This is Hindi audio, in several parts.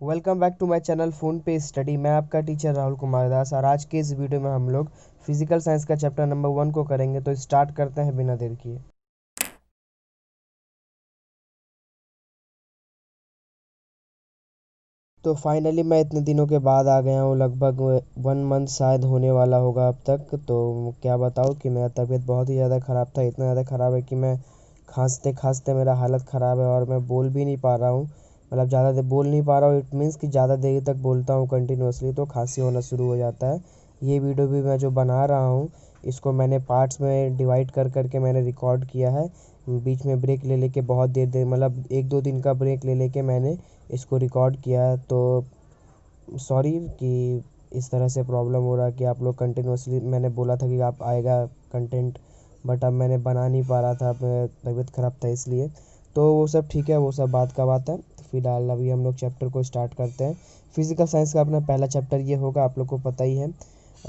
Welcome back to my channel phone पे स्टडी। मैं आपका टीचर राहुल कुमार दास और आज के इस वीडियो में हम लोग फिजिकल साइंस का चैप्टर नंबर 1 को करेंगे। तो स्टार्ट करते हैं बिना देर किए। तो फाइनली मैं इतने दिनों के बाद आ गया हूँ, लगभग 1 मंथ शायद होने वाला होगा अब तक। तो क्या बताऊँ कि मेरा तबीयत बहुत ही ज़्यादा ख़राब था। इतना ज़्यादा ख़राब है कि मैं खांसते खांसते मेरा हालत ख़राब है और मैं बोल भी नहीं पा रहा हूँ। मतलब ज़्यादा देर बोल नहीं पा रहा हूँ, इट मीन्स कि ज़्यादा देर तक बोलता हूँ कंटिन्यूअसली तो खांसी होना शुरू हो जाता है। ये वीडियो भी मैं जो बना रहा हूँ, इसको मैंने पार्ट्स में डिवाइड कर करके मैंने रिकॉर्ड किया है। बीच में ब्रेक ले लेके बहुत देर देर मतलब 1-2 दिन का ब्रेक ले लेके मैंने इसको रिकॉर्ड किया है। तो सॉरी कि इस तरह से प्रॉब्लम हो रहा है कि आप लोग कंटिन्यूअसली, मैंने बोला था कि आप आएगा कंटेंट, बट अब मैंने बना नहीं पा रहा था, मेरा तबीयत ख़राब था इसलिए। तो वो सब ठीक है, वो सब बात का बात है। फिलहाल अभी हम लोग चैप्टर को स्टार्ट करते हैं। फिजिकल साइंस का अपना पहला चैप्टर ये होगा, आप लोग को पता ही है।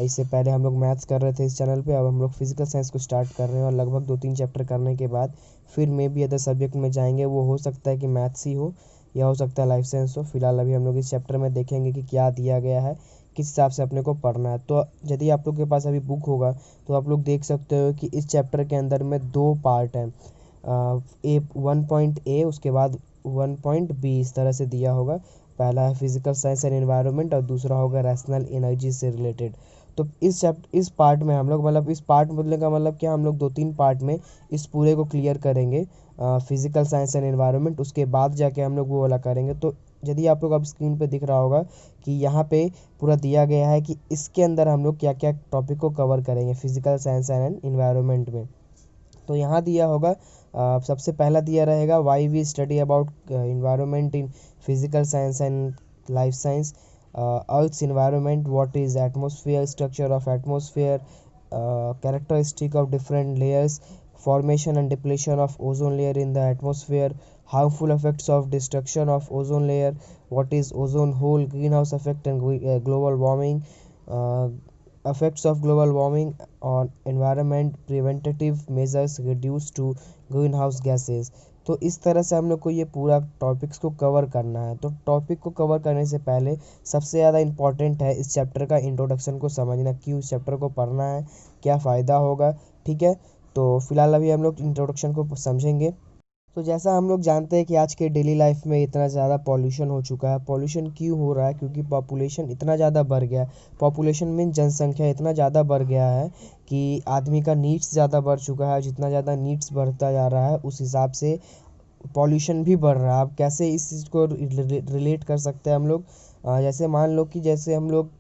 इससे पहले हम लोग मैथ्स कर रहे थे इस चैनल पे, अब हम लोग फिजिकल साइंस को स्टार्ट कर रहे हैं और लगभग 2-3 चैप्टर करने के बाद फिर मे भी अदर सब्जेक्ट में जाएंगे। वो हो सकता है कि मैथ्स ही हो या हो सकता है लाइफ साइंस हो। फिलहाल अभी हम लोग इस चैप्टर में देखेंगे कि क्या दिया गया है, किस हिसाब से अपने को पढ़ना है। तो यदि आप लोग के पास अभी बुक होगा तो आप लोग देख सकते हो कि इस चैप्टर के अंदर में 2 पार्ट हैं। ए 1 पॉइंट ए, उसके बाद 1 पॉइंट बी, इस तरह से दिया होगा। पहला है फिजिकल साइंस एंड एनवायरनमेंट और दूसरा होगा रैशनल एनर्जी से रिलेटेड। तो इस पार्ट में हम लोग, मतलब इस पार्ट बोलने का मतलब क्या, हम लोग 2-3 पार्ट में इस पूरे को क्लियर करेंगे। फिजिकल साइंस एंड एनवायरनमेंट, उसके बाद जाके हम लोग वो वाला करेंगे। तो यदि आप लोग अब स्क्रीन पे दिख रहा होगा कि यहाँ पे पूरा दिया गया है कि इसके अंदर हम लोग क्या क्या टॉपिक को कवर करेंगे फिजिकल साइंस एंड एनवायरनमेंट में। तो यहाँ दिया होगा, सबसे पहला दिया रहेगा why we study about environment in physical science and life science. Earth's environment, what is atmosphere, structure of atmosphere, characteristic of different layers, formation and depletion of ozone layer in the atmosphere, harmful effects of destruction of ozone layer, what is ozone hole, greenhouse effect and global warming, uh, effects of global warming on environment, preventative measures reduce to greenhouse gases। तो इस तरह से हम लोग को ये पूरा टॉपिक्स को कवर करना है। तो टॉपिक को कवर करने से पहले सबसे ज़्यादा इम्पॉर्टेंट है इस चैप्टर का इंट्रोडक्शन को समझना, क्यों इस चैप्टर को पढ़ना है, क्या फ़ायदा होगा। ठीक है, तो फिलहाल अभी हम लोग इंट्रोडक्शन को समझेंगे। तो जैसा हम लोग जानते हैं कि आज के डेली लाइफ में इतना ज़्यादा पॉल्यूशन हो चुका है। पॉल्यूशन क्यों हो रहा है? क्योंकि पॉपुलेशन इतना ज़्यादा बढ़ गया है। पॉपुलेशन मीन जनसंख्या इतना ज़्यादा बढ़ गया है कि आदमी का नीड्स ज़्यादा बढ़ चुका है। जितना ज़्यादा नीड्स बढ़ता जा रहा है उस हिसाब से पॉल्यूशन भी बढ़ रहा है। अब कैसे इस चीज़ को रिलेट कर सकते हैं हम लोग? जैसे मान लो कि जैसे हम लोग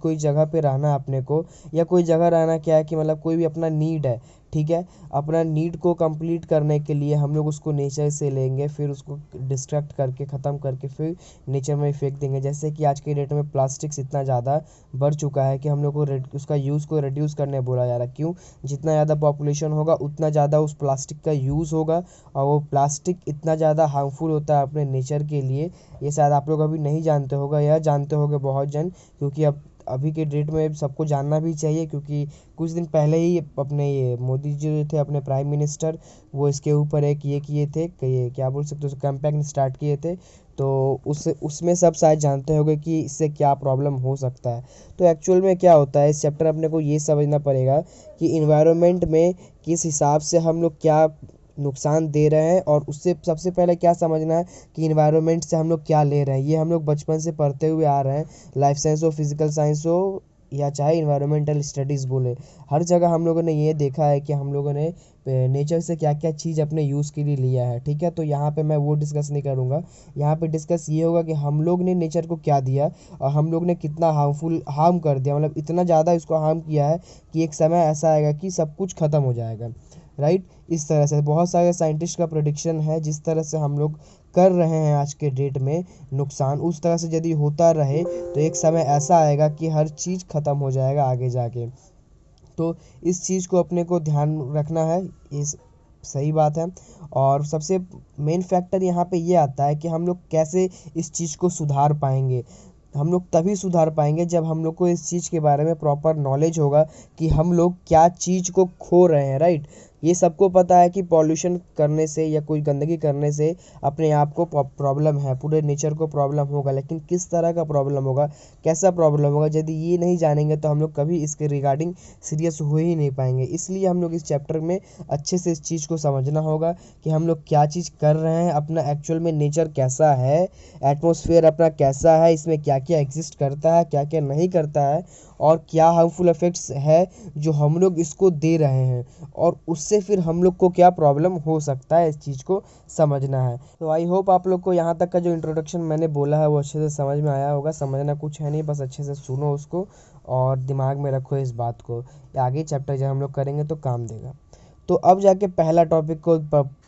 कोई जगह पे रहना है अपने को, या कोई जगह रहना क्या है कि मतलब कोई भी अपना नीड है, ठीक है। अपना नीड को कंप्लीट करने के लिए हम लोग उसको नेचर से लेंगे, फिर उसको डिस्ट्रैक्ट करके ख़त्म करके फिर नेचर में फेंक देंगे। जैसे कि आज के डेट में प्लास्टिक्स इतना ज़्यादा बढ़ चुका है कि हम लोग को उसका यूज़ को रिड्यूस करने बोला जा रहा है। क्यों? जितना ज़्यादा पॉपुलेशन होगा उतना ज़्यादा उस प्लास्टिक का यूज़ होगा और वो प्लास्टिक इतना ज़्यादा हार्मफुल होता है अपने नेचर के लिए। ये शायद आप लोग अभी नहीं जानते होगा या जानते होंगे बहुत जन, क्योंकि अब अभी के डेट में सबको जानना भी चाहिए। क्योंकि कुछ दिन पहले ही अपने ये मोदी जी जो थे अपने प्राइम मिनिस्टर, वो इसके ऊपर एक ये किए थे कि ये क्या बोल सकते हो, कैंपेन स्टार्ट किए थे। तो उसमें सब शायद जानते होंगे कि इससे क्या प्रॉब्लम हो सकता है। तो एक्चुअल में क्या होता है, इस चैप्टर अपने को ये समझना पड़ेगा कि इन्वायरमेंट में किस हिसाब से हम लोग क्या नुकसान दे रहे हैं, और उससे सबसे पहले क्या समझना है कि इन्वायरमेंट से हम लोग क्या ले रहे हैं। ये हम लोग बचपन से पढ़ते हुए आ रहे हैं, लाइफ साइंस हो, फिजिकल साइंस हो, या चाहे इन्वायरमेंटल स्टडीज़ बोले। हर जगह हम लोगों ने ये देखा है कि हम लोगों ने नेचर से क्या क्या चीज़ अपने यूज़ के लिए लिया है। ठीक है, तो यहाँ पे मैं वो डिस्कस नहीं करूँगा। यहाँ पे डिस्कस ये होगा कि हम लोग ने नेचर को क्या दिया और हम लोग ने कितना हार्म कर दिया। मतलब इतना ज़्यादा इसको हार्म किया है कि एक समय ऐसा आएगा कि सब कुछ ख़त्म हो जाएगा। राइट, इस तरह से बहुत सारे साइंटिस्ट का प्रोडिक्शन है। जिस तरह से हम लोग कर रहे हैं आज के डेट में नुकसान, उस तरह से यदि होता रहे तो एक समय ऐसा आएगा कि हर चीज़ ख़त्म हो जाएगा आगे जाके। तो इस चीज़ को अपने को ध्यान रखना है, इस सही बात है। और सबसे मेन फैक्टर यहाँ पे ये आता है कि हम लोग कैसे इस चीज़ को सुधार पाएंगे। हम लोग तभी सुधार पाएंगे जब हम लोग को इस चीज़ के बारे में प्रॉपर नॉलेज होगा कि हम लोग क्या चीज़ को खो रहे हैं। राइट, ये सबको पता है कि पॉल्यूशन करने से या कोई गंदगी करने से अपने आप को प्रॉब्लम है, पूरे नेचर को प्रॉब्लम होगा, लेकिन किस तरह का प्रॉब्लम होगा, कैसा प्रॉब्लम होगा, यदि ये नहीं जानेंगे तो हम लोग कभी इसके रिगार्डिंग सीरियस हो ही नहीं पाएंगे। इसलिए हम लोग इस चैप्टर में अच्छे से इस चीज़ को समझना होगा कि हम लोग क्या चीज़ कर रहे हैं, अपना एक्चुअल में नेचर कैसा है, एटमॉस्फेयर अपना कैसा है, इसमें क्या क्या एग्जिस्ट करता है, क्या क्या नहीं करता है, और क्या हार्मफुल इफ़ेक्ट्स है जो हम लोग इसको दे रहे हैं, और उससे फिर हम लोग को क्या प्रॉब्लम हो सकता है, इस चीज़ को समझना है। तो आई होप आप लोग को यहाँ तक का जो इंट्रोडक्शन मैंने बोला है वो अच्छे से समझ में आया होगा। समझना कुछ है नहीं, बस अच्छे से सुनो उसको और दिमाग में रखो इस बात को, आगे चैप्टर जब हम लोग करेंगे तो काम देगा। तो अब जाके पहला टॉपिक को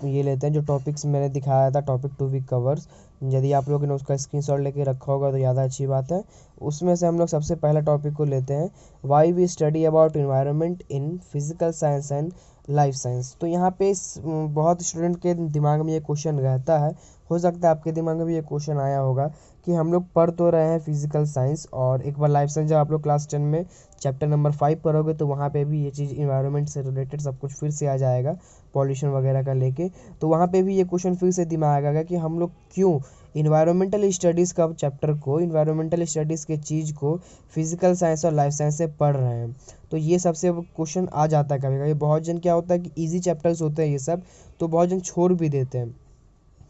ये लेते हैं, जो टॉपिक्स मैंने दिखाया था, टॉपिक 2 वीक कवर्स। यदि आप लोगों ने उसका स्क्रीनशॉट लेके रखा होगा तो ज़्यादा अच्छी बात है। उसमें से हम लोग सबसे पहला टॉपिक को लेते हैं, why we study about environment in physical science and life science. तो यहाँ पे बहुत स्टूडेंट के दिमाग में ये क्वेश्चन रहता है, हो सकता है आपके दिमाग में भी ये क्वेश्चन आया होगा कि हम लोग पढ़ तो रहे हैं फिजिकल साइंस, और एक बार लाइफ साइंस जब आप लोग क्लास 10 में चैप्टर नंबर 5 पढ़ोगे तो वहाँ पे भी ये चीज़ इन्वायरमेंट से रिलेटेड सब कुछ फिर से आ जाएगा, पॉल्यूशन वगैरह का लेके। तो वहाँ पे भी ये क्वेश्चन फिर से दिमाग आएगा कि हम लोग क्यों इन्वायरमेंटल स्टडीज़ का चैप्टर को, इन्वायरमेंटल स्टडीज़ के चीज़ को फिजिकल साइंस और लाइफ साइंस से पढ़ रहे हैं। तो ये सबसे क्वेश्चन आ जाता है कभी कभी। बहुत जन क्या होता है कि ईजी चैप्टर्स होते हैं ये सब, तो बहुत जन छोड़ भी देते हैं।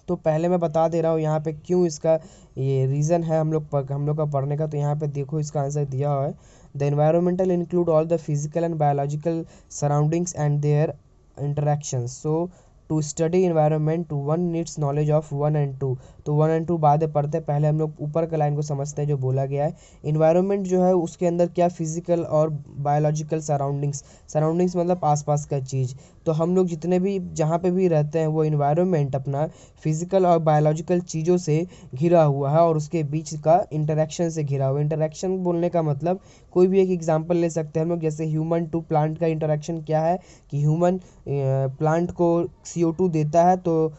तो पहले मैं बता दे रहा हूँ यहाँ पे क्यों इसका ये रीज़न है हम लोग का पढ़ने का। तो यहाँ पे देखो इसका आंसर दिया हुआ है, the environmental include all the physical and biological surroundings and their interactions. So to study environment one needs knowledge of 1 and 2। तो 1 एंड 2 बाद में पढ़ते हैं, पहले हम लोग ऊपर का लाइन को समझते हैं जो बोला गया है। इन्वायरमेंट जो है उसके अंदर क्या फिजिकल और बायोलॉजिकल सराउंडिंग्स, सराउंडिंग्स मतलब आसपास का चीज़। तो हम लोग जितने भी जहाँ पे भी रहते हैं वो इन्वायरमेंट अपना फिजिकल और बायोलॉजिकल चीज़ों से घिरा हुआ है, और उसके बीच का इंटरेक्शन से घिरा हुआ है। इंटरेक्शन बोलने का मतलब कोई भी एक एग्जांपल ले सकते हैं हम लोग, जैसे ह्यूमन टू प्लांट का इंटरेक्शन क्या है कि ह्यूमन प्लांट को CO2 देता है, तो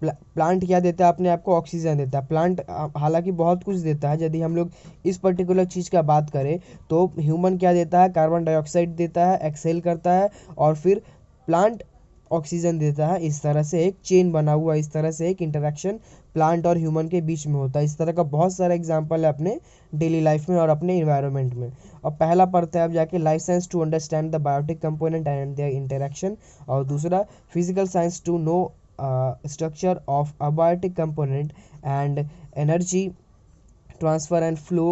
प्लांट क्या देता है अपने आप को, ऑक्सीजन देता है। प्लांट हालांकि बहुत कुछ देता है, यदि हम लोग इस पर्टिकुलर चीज़ का बात करें तो ह्यूमन क्या देता है, कार्बन डाइऑक्साइड देता है, एक्सहेल करता है, और फिर प्लांट ऑक्सीजन देता है। इस तरह से एक चेन बना हुआ, इस तरह से एक इंटरेक्शन प्लांट और ह्यूमन के बीच में होता है। इस तरह का बहुत सारा एग्जाम्पल है अपने डेली लाइफ में और अपने इन्वायरमेंट में। और पहला पढ़ते हैं अब जाके, life science to understand the biotic component and their interaction, और दूसरा physical science to know structure of abiotic component and energy transfer and flow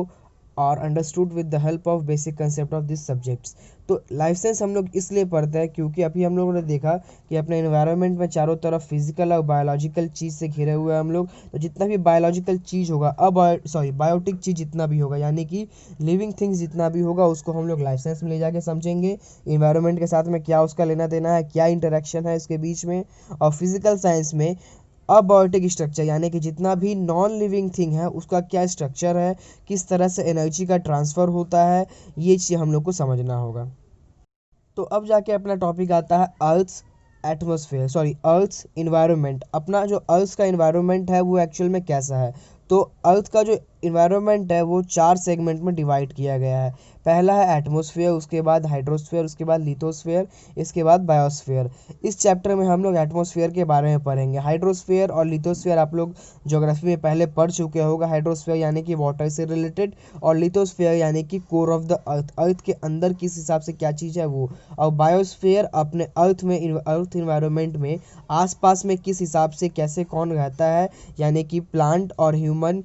are understood with the help of basic concept of these subjects। तो लाइफ साइंस हम लोग इसलिए पढ़ते हैं क्योंकि अभी हम लोगों ने देखा कि अपने इन्वायरमेंट में चारों तरफ फिजिकल और बायोलॉजिकल चीज़ से घिरे हुए हैं हम लोग। तो जितना भी बायोलॉजिकल चीज़ होगा, बायोटिक चीज़ जितना भी होगा, यानी कि लिविंग थिंग्स जितना भी होगा, उसको हम लोग लाइफ साइंस में ले जाके समझेंगे। इन्वायरमेंट के साथ में क्या उसका लेना देना है, क्या इंटरेक्शन है इसके बीच में। और फिजिकल साइंस में अबायोटिक स्ट्रक्चर, यानी कि जितना भी नॉन लिविंग थिंग है उसका क्या स्ट्रक्चर है, किस तरह से एनर्जी का ट्रांसफ़र होता है, ये चीज़ हम लोग को समझना होगा। तो अब जाके अपना टॉपिक आता है अर्थ अर्थ इन्वायरमेंट। अपना जो अर्थ का इन्वायरमेंट है वो एक्चुअल में कैसा है। तो अर्थ का जो इन्वायरमेंट है वो 4 सेगमेंट में डिवाइड किया गया है। पहला है एटमॉस्फेयर, उसके बाद हाइड्रोस्फेयर, उसके बाद लिथोस्फेयर, इसके बाद बायोस्फेयर। इस चैप्टर में हम लोग एटमॉस्फेयर के बारे में पढ़ेंगे। हाइड्रोस्फेयर और लिथोस्फेयर आप लोग ज्योग्राफी में पहले पढ़ चुके होगा। हाइड्रोस्फेयर यानी कि वाटर से रिलेटेड, और लिथोस्फेयर यानी कि कोर ऑफ द अर्थ, अर्थ के अंदर किस हिसाब से क्या चीज़ है वो। और बायोस्फेयर अपने अर्थ इन्वायरमेंट में आसपास में किस हिसाब से कैसे कौन रहता है, यानी कि प्लांट और ह्यूमन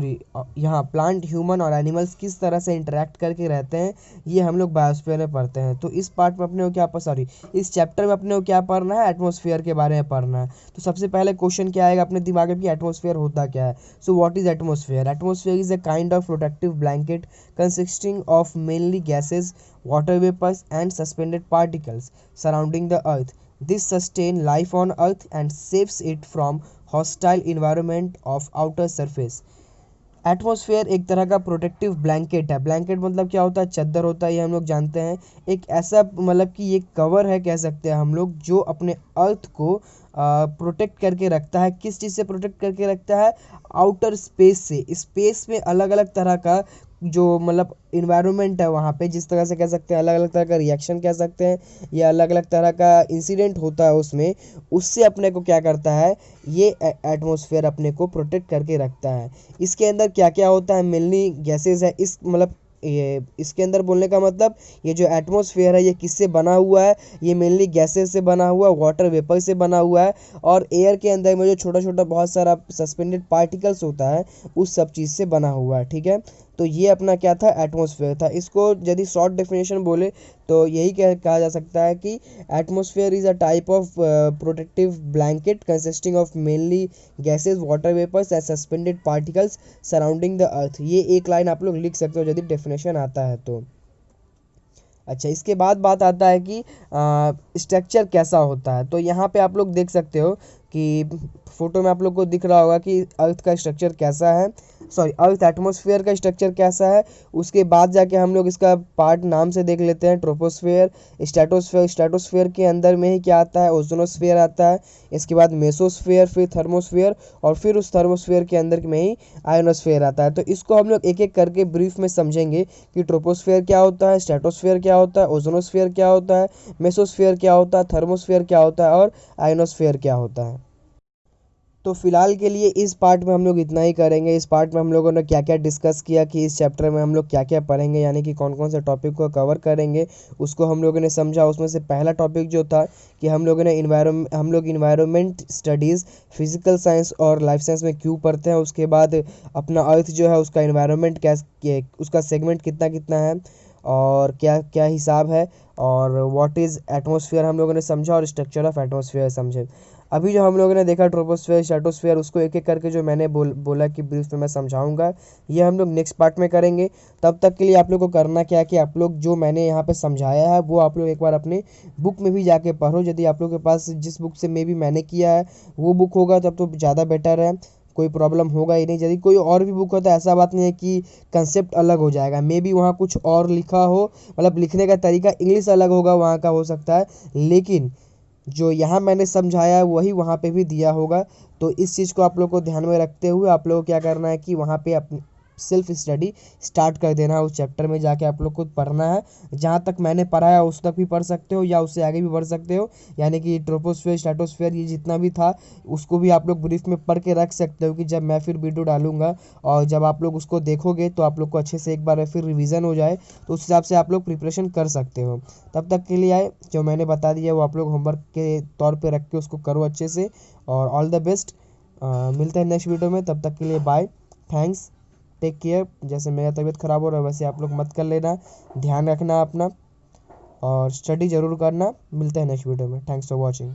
यहाँ प्लांट, ह्यूमन और एनिमल्स किस तरह से इंटरेक्ट करके रहते हैं, ये हम लोग बायोस्फीयर में पढ़ते हैं। तो इस पार्ट में अपने को इस चैप्टर में अपने को क्या पढ़ना है, एटमॉस्फेयर के बारे में पढ़ना है। तो सबसे पहले क्वेश्चन क्या आएगा अपने दिमाग में कि एटमॉस्फेयर होता क्या है। So what is atmosphere? Atmosphere is a kind of protective blanket consisting of mainly gases, water vapours and suspended particles surrounding the earth. This sustain life on earth and saves it from hostile environment of outer surface। Atmosphere एक तरह का प्रोटेक्टिव ब्लैंकेट है। ब्लैंकेट मतलब क्या होता है, चद्दर होता है, ये हम लोग जानते हैं। एक ऐसा मतलब कि ये कवर है कह सकते हैं हम लोग, जो अपने अर्थ को प्रोटेक्ट करके रखता है। किस चीज़ से प्रोटेक्ट करके रखता है? आउटर स्पेस से। स्पेस में अलग अलग तरह का जो मतलब इन्वायरमेंट है वहाँ पे, जिस तरह से कह सकते हैं अलग अलग तरह का रिएक्शन कह सकते हैं या अलग अलग तरह का इंसिडेंट होता है उसमें, उससे अपने को क्या करता है, ये एटमॉस्फेयर अपने को प्रोटेक्ट करके रखता है। इसके अंदर क्या क्या होता है, मेनली गैसेज है। इस मतलब ये इसके अंदर बोलने का मतलब, ये जो एटमॉस्फेयर है ये किससे बना हुआ है, ये मेनली गैसेज से बना हुआ है, वाटर वेपर से बना हुआ है, और एयर के अंदर में जो छोटा छोटा बहुत सारा सस्पेंडेड पार्टिकल्स होता है उस सब चीज़ से बना हुआ है। ठीक है, तो ये अपना क्या था, एटमॉस्फेयर था। इसको यदि शॉर्ट डेफिनेशन बोले तो यही कहा जा सकता है कि atmosphere is a type of protective blanket consisting of mainly gases, water vapours and suspended particles surrounding the earth. ये एक लाइन आप लोग लिख सकते हो यदि डेफिनेशन आता है तो। अच्छा, इसके बाद बात आता है कि स्ट्रक्चर कैसा होता है। तो यहाँ पे आप लोग देख सकते हो कि फोटो में आप लोग को दिख रहा होगा कि अर्थ का स्ट्रक्चर कैसा है, सॉरी अर्थ एटमॉस्फेयर का स्ट्रक्चर कैसा है। उसके बाद जाके हम लोग इसका पार्ट नाम से देख लेते हैं, ट्रोपोस्फेयर, स्ट्रेटोस्फेयर। स्ट्रेटोस्फेयर के अंदर में ही क्या आता है, ओजोनोस्फेयर आता है। इसके बाद मेसोस्फेयर, फिर थर्मोस्फेयर, और फिर उस थर्मोस्फेयर के अंदर में ही आयोनोस्फेयर आता है। तो इसको हम लोग एक एक करके ब्रीफ में समझेंगे कि ट्रोपोस्फेयर क्या होता है, स्ट्रेटोस्फेयर क्या होता है, ओजोनोस्फेयर क्या होता है, मेसोस्फेयर क्या होता है, थर्मोस्फेयर क्या होता है, और आयोनोस्फेयर क्या होता है। तो फिलहाल के लिए इस पार्ट में हम लोग इतना ही करेंगे। इस पार्ट में हम लोगों ने क्या क्या डिस्कस किया कि इस चैप्टर में हम लोग क्या क्या पढ़ेंगे, यानी कि कौन कौन से टॉपिक को कवर करेंगे, उसको हम लोगों ने समझा। उसमें से पहला टॉपिक जो था कि हम लोग इन्वायरमेंट स्टडीज़ फिजिकल साइंस और लाइफ साइंस में क्यों पढ़ते हैं। उसके बाद अपना अर्थ जो है उसका इन्वायरमेंट उसका सेगमेंट कितना कितना है और क्या क्या हिसाब है, और व्हाट इज़ एटमॉस्फेयर हम लोगों ने समझा, और स्ट्रक्चर ऑफ एटमॉस्फेयर समझे। अभी जो हम लोगों ने देखा ट्रोपोस्फेयर, स्ट्रेटोस्फेयर, उसको एक एक करके जो मैंने बोला कि ब्रीफ में मैं समझाऊंगा, ये हम लोग नेक्स्ट पार्ट में करेंगे। तब तक के लिए आप लोग को करना क्या है कि आप लोग जो मैंने यहाँ पे समझाया है वो आप लोग एक बार अपने बुक में भी जाके पढ़ो। यदि आप लोग के पास जिस बुक से मे भी मैंने किया है वो बुक होगा तब तो ज़्यादा बेटर है, कोई प्रॉब्लम होगा ही नहीं। यदि कोई और भी बुक होता है, ऐसा बात नहीं है कि कंसेप्ट अलग हो जाएगा, मे बी वहाँ कुछ और लिखा हो, मतलब लिखने का तरीका इंग्लिश अलग होगा वहाँ का, हो सकता है, लेकिन जो यहाँ मैंने समझाया है वही वहाँ पे भी दिया होगा। तो इस चीज़ को आप लोग को ध्यान में रखते हुए आप लोग को क्या करना है कि वहाँ पे अपनी सेल्फ स्टडी स्टार्ट कर देना है। उस चैप्टर में जाके आप लोग को पढ़ना है। जहाँ तक मैंने पढ़ाया उस तक भी पढ़ सकते हो या उससे आगे भी बढ़ सकते हो, यानी कि ट्रोपोस्फेयर, स्ट्रेटोस्फेयर, ये जितना भी था उसको भी आप लोग ब्रीफ में पढ़ के रख सकते हो कि जब मैं फिर वीडियो डालूंगा और जब आप लोग उसको देखोगे तो आप लोग को अच्छे से एक बार फिर रिवीजन हो जाए, तो उस हिसाब से आप लोग प्रिपरेशन कर सकते हो। तब तक के लिए आए जो मैंने बता दिया वो आप लोग होमवर्क के तौर पे रख के उसको करो अच्छे से, और ऑल द बेस्ट। मिलते हैं नेक्स्ट वीडियो में, तब तक के लिए बाय, थैंक्स, टेक केयर। जैसे मेरा तबीयत ख़राब हो रहा है वैसे आप लोग मत कर लेना, ध्यान रखना अपना, और स्टडी ज़रूर करना। मिलते हैं नेक्स्ट वीडियो में, थैंक्स फॉर वॉचिंग।